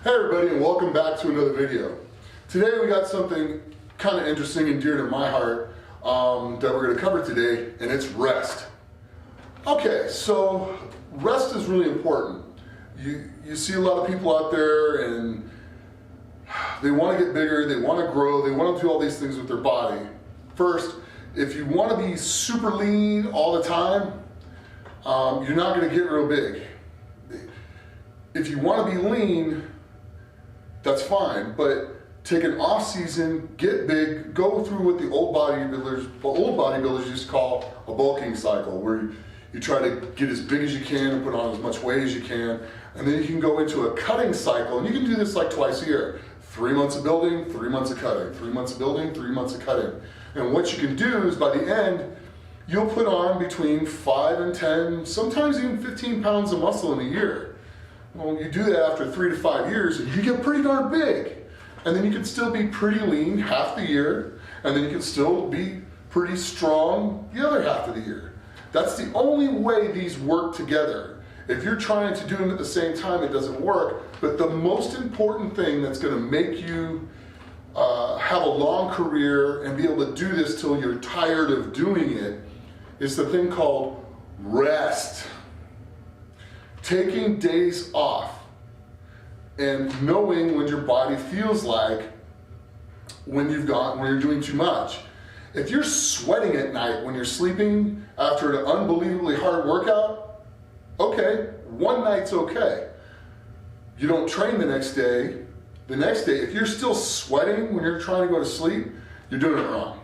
Hey everybody, and welcome back to another video. Today we got something kind of interesting and dear to my heart that we're going to cover today, and it's rest. Okay, so rest is really important. You see a lot of people out there and they want to get bigger, they want to grow, they want to do all these things with their body. First, if you want to be super lean all the time, you're not going to get real big. If you want to be lean, that's fine, but take an off season, get big, go through what the old bodybuilders used to call a bulking cycle, where you try to get as big as you can and put on as much weight as you can, and then you can go into a cutting cycle, and you can do this like twice a year. 3 months of building, 3 months of cutting, 3 months of building, 3 months of cutting. And what you can do is by the end, you'll put on between 5 and 10, sometimes even 15 pounds of muscle in a year. Well, you do that after 3 to 5 years, and you get pretty darn big. And then you can still be pretty lean half the year, and then you can still be pretty strong the other half of the year. That's the only way these work together. If you're trying to do them at the same time, it doesn't work. But the most important thing that's going to make you have a long career and be able to do this till you're tired of doing it is the thing called rest. Taking days off and knowing when your body feels like when you're doing too much. If you're sweating at night when you're sleeping after an unbelievably hard workout, okay, one night's okay. You don't train the next day, if you're still sweating when you're trying to go to sleep, you're doing it wrong.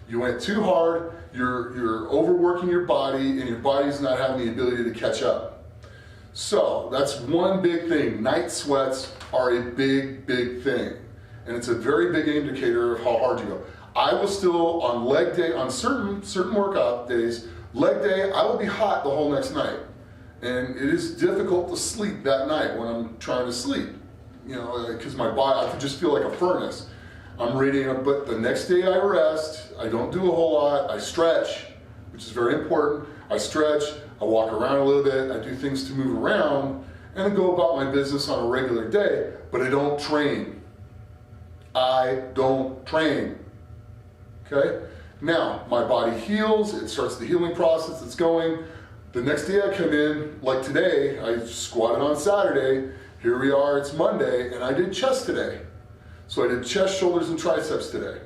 You went too hard, you're overworking your body, and your body's not having the ability to catch up. So that's one big thing. Night sweats are a big, big thing. And it's a very big indicator of how hard you go. I will still, on leg day, on certain workout days, leg day, I will be hot the whole next night. And it is difficult to sleep that night when I'm trying to sleep. You know, because my body, I can just feel like a furnace. I'm radiating up, but the next day I rest, I don't do a whole lot, I stretch, which is very important. I stretch, I walk around a little bit, I do things to move around, and I go about my business on a regular day, but I don't train. I don't train, okay? Now, my body heals, it starts the healing process, it's going. The next day I come in, like today, I squatted on Saturday, here we are, it's Monday, and I did chest today. So I did chest, shoulders, and triceps today.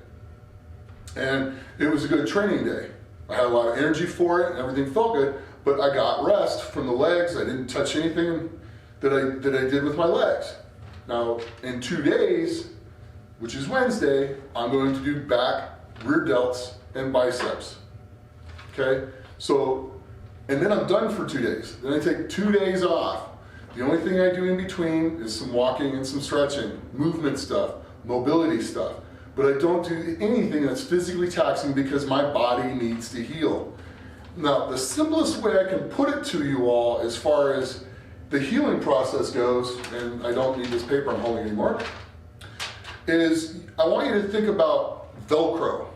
And it was a good training day. I had a lot of energy for it, and everything felt good, but I got rest from the legs. I didn't touch anything that I did with my legs. Now, in 2 days, which is Wednesday, I'm going to do back, rear delts, and biceps. Okay? So, and then I'm done for 2 days. Then I take 2 days off. The only thing I do in between is some walking and some stretching, movement stuff, mobility stuff. But I don't do anything that's physically taxing because my body needs to heal. Now, the simplest way I can put it to you all as far as the healing process goes, and I don't need this paper I'm holding anymore, is I want you to think about Velcro.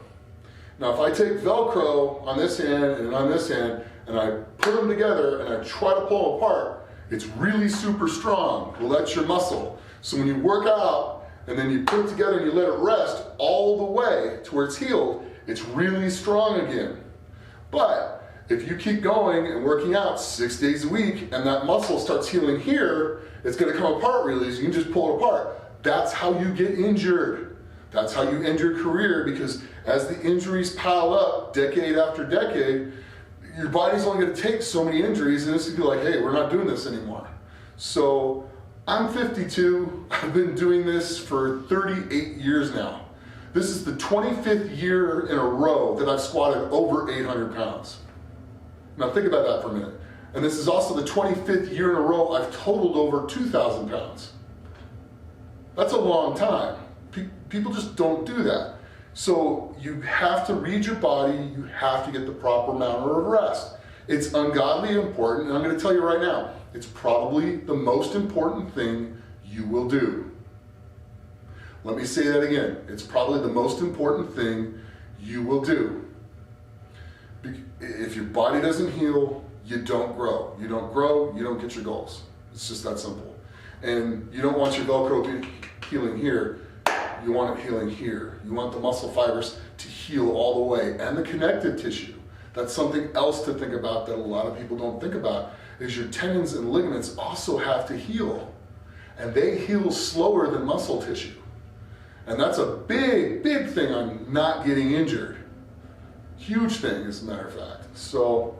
Now, if I take Velcro on this hand and on this hand, and I put them together and I try to pull them apart, it's really super strong. Well, that's your muscle. So when you work out and then you put it together and you let it rest all the way to where it's healed, it's really strong again. But if you keep going and working out 6 days a week and that muscle starts healing here, it's gonna come apart really easy. You can just pull it apart. That's how you get injured. That's how you end your career, because as the injuries pile up decade after decade, your body's only going to take so many injuries, and it's going to be like, hey, we're not doing this anymore. So I'm 52. I've been doing this for 38 years now. This is the 25th year in a row that I've squatted over 800 pounds. Now think about that for a minute. And this is also the 25th year in a row I've totaled over 2,000 pounds. That's a long time. People just don't do that. So you have to read your body, you have to get the proper amount of rest. It's ungodly important, and I'm going to tell you right now, it's probably the most important thing you will do. Let me say that again. It's probably the most important thing you will do. If your body doesn't heal, you don't grow. You don't grow, you don't get your goals. It's just that simple. And you don't want your Velcro healing here. You want it healing here. You want the muscle fibers to heal all the way, and the connective tissue. That's something else to think about that a lot of people don't think about, is your tendons and ligaments also have to heal. And they heal slower than muscle tissue. And that's a big, big thing on not getting injured. Huge thing, as a matter of fact. So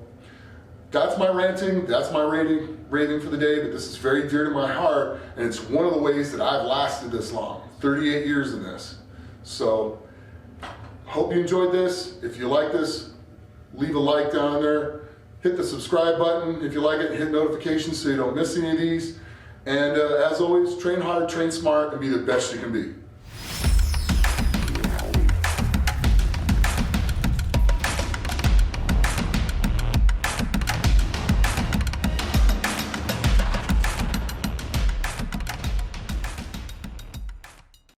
that's my ranting, that's my raving for the day, but this is very dear to my heart, and it's one of the ways that I've lasted this long, 38 years in this. So, hope you enjoyed this. If you like this, leave a like down there. Hit the subscribe button if you like it, and hit notifications so you don't miss any of these. And as always, train hard, train smart, and be the best you can be.